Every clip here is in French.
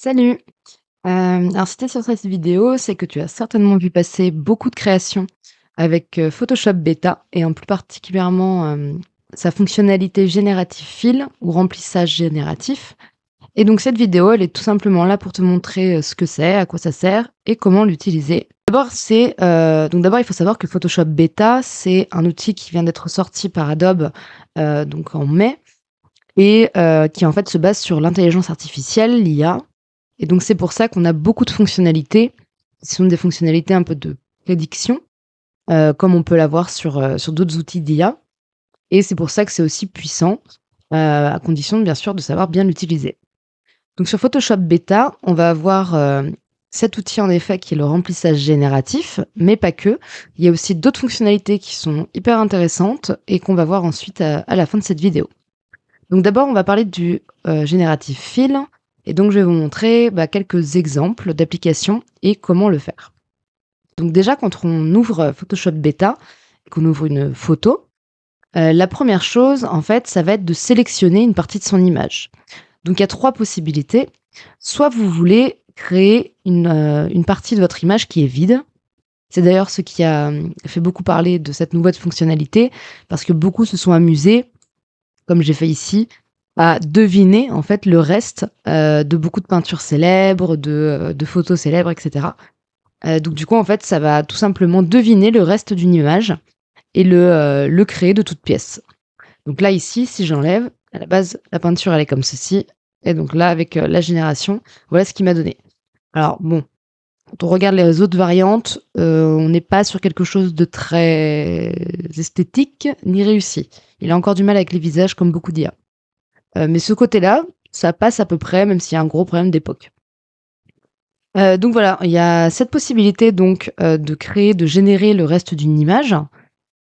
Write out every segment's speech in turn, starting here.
Salut! Alors si tu es sur cette vidéo, c'est que tu as certainement vu passer beaucoup de créations avec, Photoshop Beta et en plus particulièrement, sa fonctionnalité générative fill ou remplissage génératif et donc cette vidéo, elle est tout simplement là pour te montrer, ce que c'est, à quoi ça sert et comment l'utiliser. D'abord il faut savoir que Photoshop Beta, c'est un outil qui vient d'être sorti par Adobe, donc en mai et qui en fait se base sur l'intelligence artificielle, l'IA et donc c'est pour ça qu'on a beaucoup de fonctionnalités, qui sont des fonctionnalités un peu de prédiction, comme on peut l'avoir sur d'autres outils d'IA et c'est pour ça que c'est aussi puissant, à condition bien sûr de savoir bien l'utiliser. Donc sur Photoshop Beta, on va avoir, cet outil en effet qui est le remplissage génératif, mais pas que. Il y a aussi d'autres fonctionnalités qui sont hyper intéressantes et qu'on va voir ensuite à la fin de cette vidéo. Donc d'abord, on va parler du, génératif fill et donc je vais vous montrer, quelques exemples d'applications et comment le faire. Donc déjà, quand on ouvre, Photoshop Beta et qu'on ouvre une photo, la première chose, en fait, ça va être de sélectionner une partie de son image. Donc il y a 3 possibilités. Soit vous voulez créer une partie de votre image qui est vide. C'est d'ailleurs ce qui a, fait beaucoup parler de cette nouvelle fonctionnalité parce que beaucoup se sont amusés comme j'ai fait ici, à deviner en fait le reste, de beaucoup de peintures célèbres, de photos célèbres et cetera. Donc du coup, en fait, ça va tout simplement deviner le reste d'une image et le créer de toutes pièces. Donc là, ici, si j'enlève, à la base, la peinture, elle est comme ceci et donc là, avec, la génération, voilà ce qu'il m'a donné. Alors bon, quand on regarde les autres variantes, on n'est pas sur quelque chose de très esthétique ni réussi. Il a encore du mal avec les visages comme beaucoup d'IA. Mais ce côté-là, ça passe à peu près, même s'il y a un gros problème d'époque. Donc voilà, il y a cette possibilité donc, de créer, de générer le reste d'une image.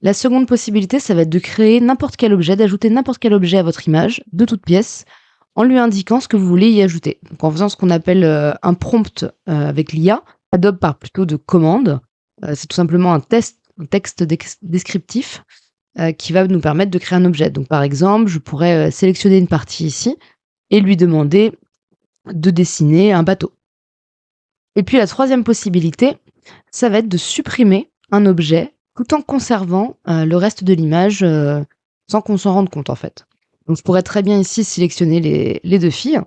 La seconde possibilité, ça va être de créer n'importe quel objet, d'ajouter n'importe quel objet à votre image, de toute pièce, en lui indiquant ce que vous voulez y ajouter. Donc en faisant ce qu'on appelle, un prompt, avec l'IA. Adobe parle plutôt de commande. C'est tout simplement un texte descriptif, qui va nous permettre de créer un objet. Donc par exemple, je pourrais, sélectionner une partie ici et lui demander de dessiner un bateau. Et puis la troisième possibilité, ça va être de supprimer un objet tout en conservant, le reste de l'image, sans qu'on s'en rende compte en fait. Donc je pourrais très bien ici sélectionner les 2 filles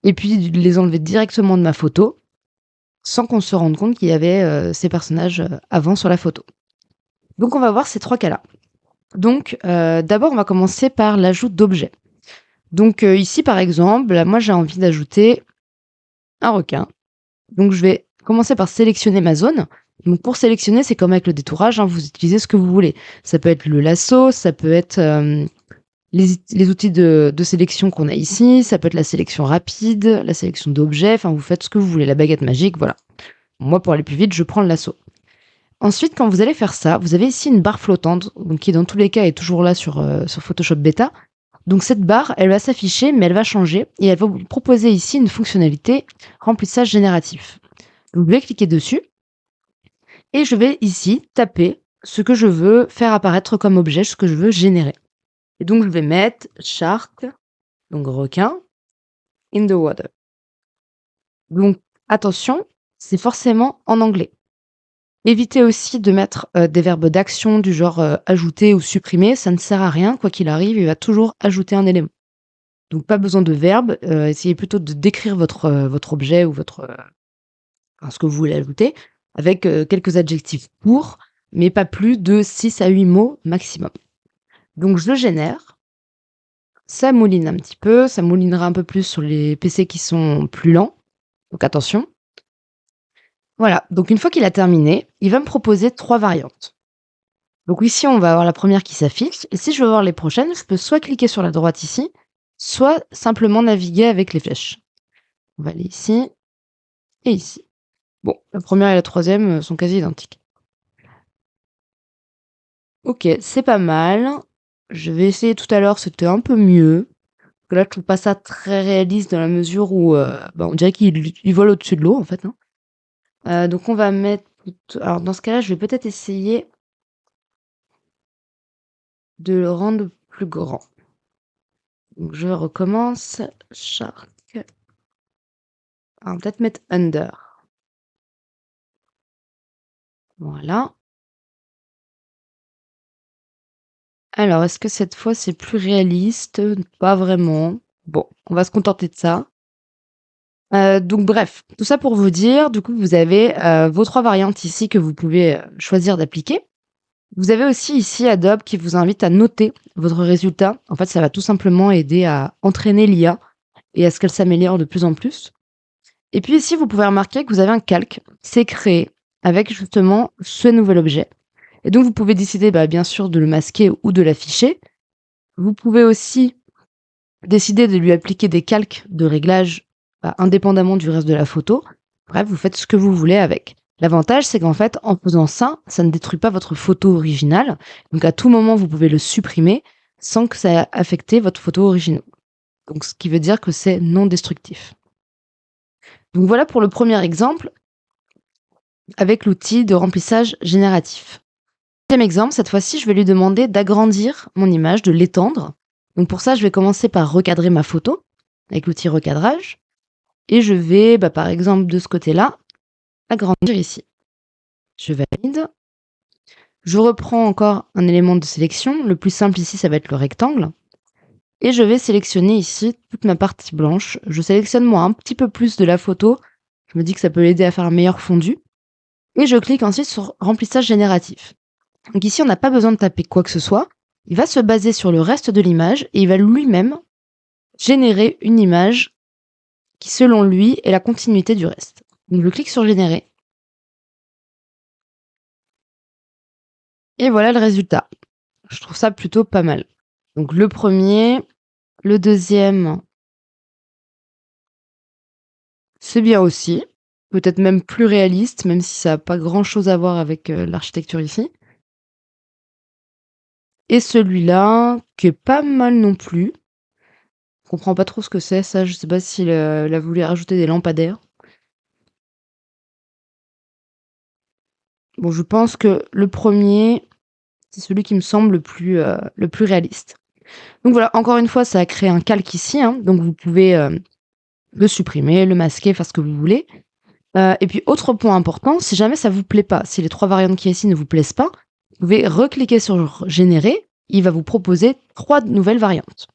et puis les enlever directement de ma photo, sans qu'on se rende compte qu'il y avait, ces personnages, avant sur la photo. Donc on va voir ces 3 cas-là. Donc, d'abord on va commencer par l'ajout d'objets. Donc, ici par exemple, là moi j'ai envie d'ajouter un requin. Donc je vais commencer par sélectionner ma zone. Donc pour sélectionner, c'est comme avec le détourage, hein, vous utilisez ce que vous voulez. Ça peut être le lasso, ça peut être, les outils de sélection qu'on a ici, ça peut être la sélection rapide, la sélection d'objets, enfin vous faites ce que vous voulez, la baguette magique, voilà. Moi, pour aller plus vite, je prends le lasso. Ensuite, quand vous allez faire ça, vous avez ici une barre flottante, donc qui dans tous les cas est toujours là sur Photoshop Beta. Donc cette barre, elle va s'afficher, mais elle va changer et elle va vous proposer ici une fonctionnalité remplissage génératif. Donc je vais cliquer dessus et je vais ici taper ce que je veux faire apparaître comme objet, ce que je veux générer. Et donc je vais mettre shark, donc requin, in the water. Donc attention, c'est forcément en anglais. Évitez aussi de mettre des verbes d'action du genre ajouter ou supprimer, ça ne sert à rien, quoi qu'il arrive, il va toujours ajouter un élément. Donc pas besoin de verbe, essayez plutôt de décrire votre objet ou enfin, ce que vous voulez ajouter avec, quelques adjectifs courts, mais pas plus de 6 à 8 mots maximum. Donc je le génère, ça mouline un petit peu, ça moulinera un peu plus sur les PC qui sont plus lents, donc attention. Voilà, donc une fois qu'il a terminé, il va me proposer 3 variantes. Donc ici, on va avoir la première qui s'affiche et si je veux voir les prochaines, je peux soit cliquer sur la droite ici, soit simplement naviguer avec les flèches. On va aller ici et ici. Bon, la première et la troisième sont quasi identiques. OK, c'est pas mal. Je vais essayer tout à l'heure, c'était un peu mieux. Parce que là, je trouve pas ça très réaliste dans la mesure où, on dirait qu'il vole au-dessus de l'eau, en fait, hein. Donc on va mettre alors dans ce cas-là, je vais peut-être essayer de le rendre plus grand. Donc je recommence, shark On va peut-être mettre under. Voilà. Alors, est-ce que cette fois c'est plus réaliste? Pas vraiment. Bon, on va se contenter de ça. Donc bref, tout ça pour vous dire, du coup, vous avez, vos 3 variantes ici que vous pouvez, choisir d'appliquer. Vous avez aussi ici Adobe qui vous invite à noter votre résultat. En fait, ça va tout simplement aider à entraîner l'IA et à ce qu'elle s'améliore de plus en plus. Et puis ici, vous pouvez remarquer que vous avez un calque qui s'est créé avec justement ce nouvel objet. Et donc, vous pouvez décider, bien sûr, de le masquer ou de l'afficher. Vous pouvez aussi décider de lui appliquer des calques de réglage, indépendamment du reste de la photo. Bref, vous faites ce que vous voulez avec. L'avantage, c'est qu'en fait, en faisant ça, ça ne détruit pas votre photo originale. Donc, à tout moment, vous pouvez le supprimer sans que ça ait affecté votre photo originale. Donc, ce qui veut dire que c'est non destructif. Donc, voilà pour le premier exemple avec l'outil de remplissage génératif. Deuxième exemple, cette fois-ci, je vais lui demander d'agrandir mon image, de l'étendre. Donc, pour ça, je vais commencer par recadrer ma photo avec l'outil recadrage. Et je vais, par exemple, de ce côté-là, agrandir ici. Je valide. Je reprends encore un élément de sélection. Le plus simple ici, ça va être le rectangle. Et je vais sélectionner ici toute ma partie blanche. Je sélectionne moi un petit peu plus de la photo. Je me dis que ça peut l'aider à faire un meilleur fondu. Et je clique ensuite sur remplissage génératif. Donc ici, on n'a pas besoin de taper quoi que ce soit. Il va se baser sur le reste de l'image et il va lui-même générer une image qui, selon lui, est la continuité du reste. Donc je clique sur générer. Et voilà le résultat. Je trouve ça plutôt pas mal. Donc le premier, le deuxième, c'est bien aussi. Peut-être même plus réaliste, même si ça n'a pas grand-chose à voir avec l'architecture ici. Et celui-là, qui est pas mal non plus. Je comprends pas trop ce que c'est, ça. Je sais pas s'il a voulu rajouter des lampadaires. Bon, je pense que le premier, c'est celui qui me semble le plus réaliste. Donc voilà, encore une fois, ça a créé un calque ici, hein, donc vous pouvez le supprimer, le masquer, faire ce que vous voulez. Et puis, autre point important, si jamais ça vous plaît pas, si les 3 variantes qui ici ne vous plaisent pas, vous pouvez recliquer sur générer, il va vous proposer 3 nouvelles variantes.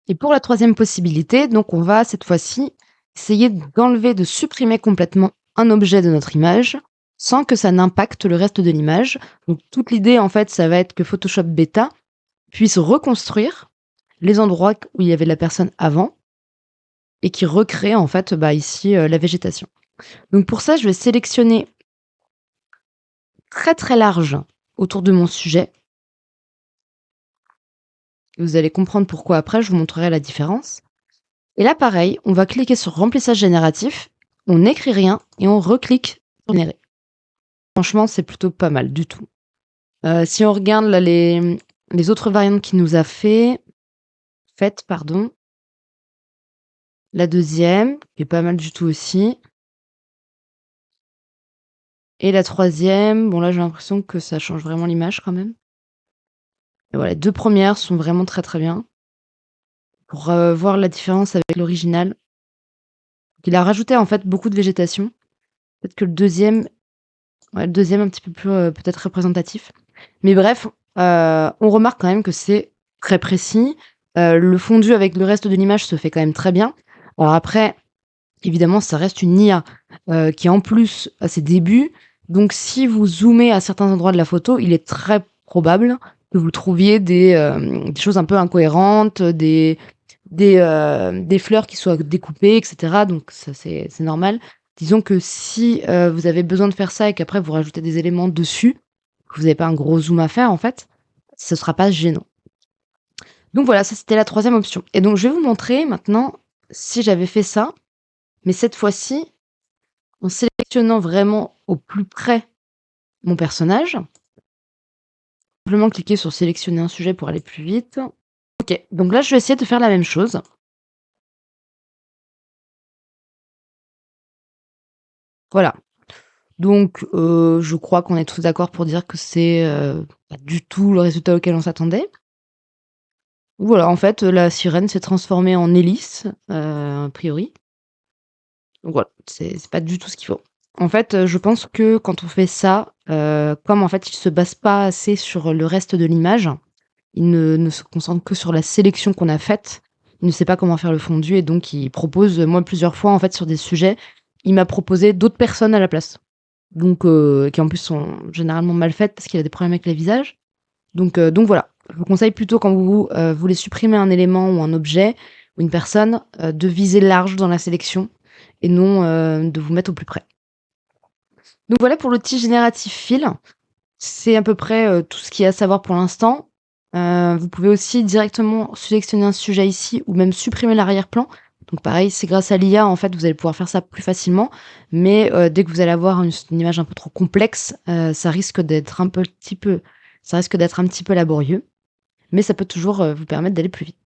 Et pour la troisième possibilité, donc on va cette fois-ci essayer d'enlever, de supprimer complètement un objet de notre image sans que ça n'impacte le reste de l'image. Donc toute l'idée en fait, ça va être que Photoshop Beta puisse reconstruire les endroits où il y avait la personne avant et qui recrée en fait ici la végétation. Donc pour ça, je vais sélectionner très très large autour de mon sujet. Vous allez comprendre pourquoi après, je vous montrerai la différence. Et là, pareil, on va cliquer sur remplissage génératif, on n'écrit rien et on reclique sur générer. Franchement, c'est plutôt pas mal du tout. Si on regarde là, les autres variantes qu'il nous a faites, pardon. La deuxième, qui est pas mal du tout aussi. Et la troisième, bon là j'ai l'impression que ça change vraiment l'image quand même. Et voilà, les 2 premières sont vraiment très très bien. Pour voir la différence avec l'original. Il a rajouté en fait beaucoup de végétation. Peut-être que le deuxième un petit peu plus, peut-être représentatif. Mais bref, on remarque quand même que c'est très précis. Le fondu avec le reste de l'image se fait quand même très bien. Alors après, évidemment, ça reste une IA, qui en plus à ses débuts. Donc si vous zoomez à certains endroits de la photo, il est très probable que vous trouviez des choses un peu incohérentes, des fleurs qui soient découpées, et cetera. Donc ça, c'est normal. Disons que si, vous avez besoin de faire ça et qu'après vous rajoutez des éléments dessus, que vous n'avez pas un gros zoom à faire en fait, ce sera pas gênant. Donc voilà, ça c'était la troisième option. Et donc je vais vous montrer maintenant si j'avais fait ça, mais cette fois-ci, en sélectionnant vraiment au plus près mon personnage. Simplement cliquer sur sélectionner un sujet pour aller plus vite. OK, donc là je vais essayer de faire la même chose. Voilà. Donc je crois qu'on est tous d'accord pour dire que c'est, pas du tout le résultat auquel on s'attendait. Voilà, en fait, la sirène s'est transformée en hélice, a priori. Donc voilà, c'est pas du tout ce qu'il faut. En fait, je pense que quand on fait ça, comme en fait, il se base pas assez sur le reste de l'image, il ne se concentre que sur la sélection qu'on a faite. Il ne sait pas comment faire le fondu et donc il propose, moi plusieurs fois en fait sur des sujets, il m'a proposé d'autres personnes à la place. Donc qui en plus sont généralement mal faites parce qu'il a des problèmes avec les visages. Donc voilà, je vous conseille plutôt quand vous, voulez supprimer un élément ou un objet ou une personne, de viser large dans la sélection et non, de vous mettre au plus près. Donc voilà pour l'outil génératif Fill. C'est à peu près, tout ce qu'il y a à savoir pour l'instant. Vous pouvez aussi directement sélectionner un sujet ici ou même supprimer l'arrière-plan. Donc pareil, c'est grâce à l'IA, en fait, vous allez pouvoir faire ça plus facilement. Mais, dès que vous allez avoir une image un peu trop complexe, ça risque d'être un petit peu laborieux, mais ça peut toujours, vous permettre d'aller plus vite.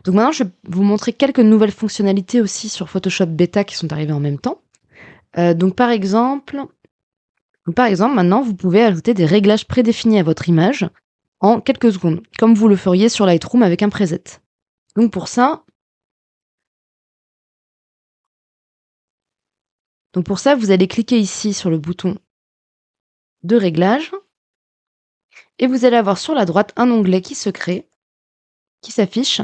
Donc maintenant, je vais vous montrer quelques nouvelles fonctionnalités aussi sur Photoshop Beta qui sont arrivées en même temps. Donc par exemple, maintenant, vous pouvez ajouter des réglages prédéfinis à votre image en quelques secondes, comme vous le feriez sur Lightroom avec un preset. Donc pour ça, vous allez cliquer ici sur le bouton de réglage et vous allez avoir sur la droite un onglet qui se crée, qui s'affiche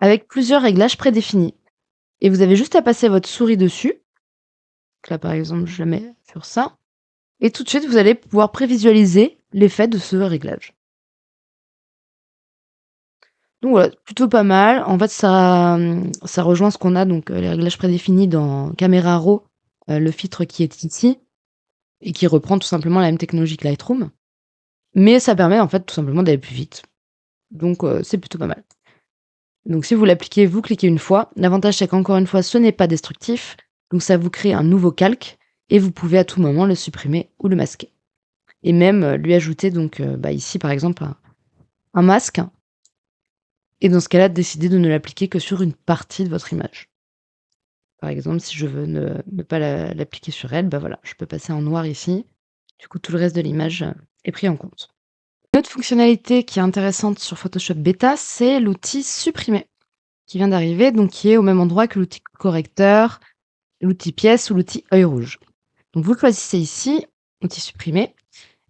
avec plusieurs réglages prédéfinis. Et vous avez juste à passer votre souris dessus. Donc là, par exemple, je la mets sur ça. Et tout de suite, vous allez pouvoir prévisualiser l'effet de ce réglage. Donc voilà, plutôt pas mal. En fait, ça rejoint ce qu'on a, donc les réglages prédéfinis dans Camera Raw, le filtre qui est ici et qui reprend tout simplement la même technologie que Lightroom. Mais ça permet en fait tout simplement d'aller plus vite. Donc c'est plutôt pas mal. Donc si vous l'appliquez, vous cliquez une fois. L'avantage, c'est qu'encore une fois, ce n'est pas destructif. Donc ça vous crée un nouveau calque et vous pouvez à tout moment le supprimer ou le masquer. Et même lui ajouter donc ici par exemple un masque. Et dans ce cas-là, décider de ne l'appliquer que sur une partie de votre image. Par exemple, si je veux ne pas l'appliquer sur elle, bah voilà, je peux passer en noir ici. Du coup, tout le reste de l'image est pris en compte. Une autre fonctionnalité qui est intéressante sur Photoshop Beta, c'est l'outil supprimer, qui vient d'arriver, donc qui est au même endroit que l'outil correcteur, l'outil pièce ou l'outil œil rouge. Donc vous le choisissez ici, outil supprimer,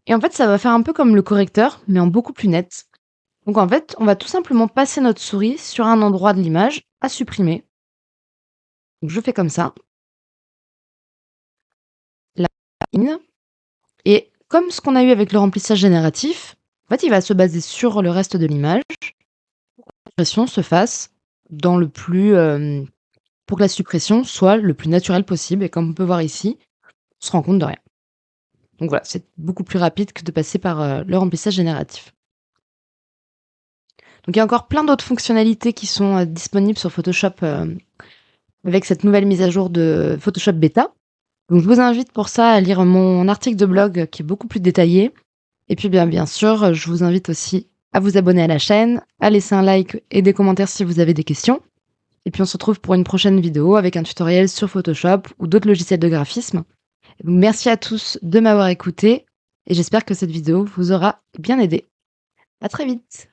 et en fait ça va faire un peu comme le correcteur, mais en beaucoup plus net. Donc en fait, on va tout simplement passer notre souris sur un endroit de l'image à supprimer. Donc je fais comme ça. La ligne. Et comme ce qu'on a eu avec le remplissage génératif, en fait, il va se baser sur le reste de l'image pour que la suppression se fasse dans le plus, pour que la suppression soit le plus naturelle possible. Et comme on peut voir ici, on se rend compte de rien. Donc voilà, c'est beaucoup plus rapide que de passer par le remplissage génératif. Donc il y a encore plein d'autres fonctionnalités qui sont disponibles sur Photoshop avec cette nouvelle mise à jour de Photoshop Beta. Donc je vous invite pour ça à lire mon article de blog qui est beaucoup plus détaillé. Et puis bien sûr, je vous invite aussi à vous abonner à la chaîne, à laisser un like et des commentaires si vous avez des questions. Et puis on se retrouve pour une prochaine vidéo avec un tutoriel sur Photoshop ou d'autres logiciels de graphisme. Donc merci à tous de m'avoir écouté et j'espère que cette vidéo vous aura bien aidé. À très vite!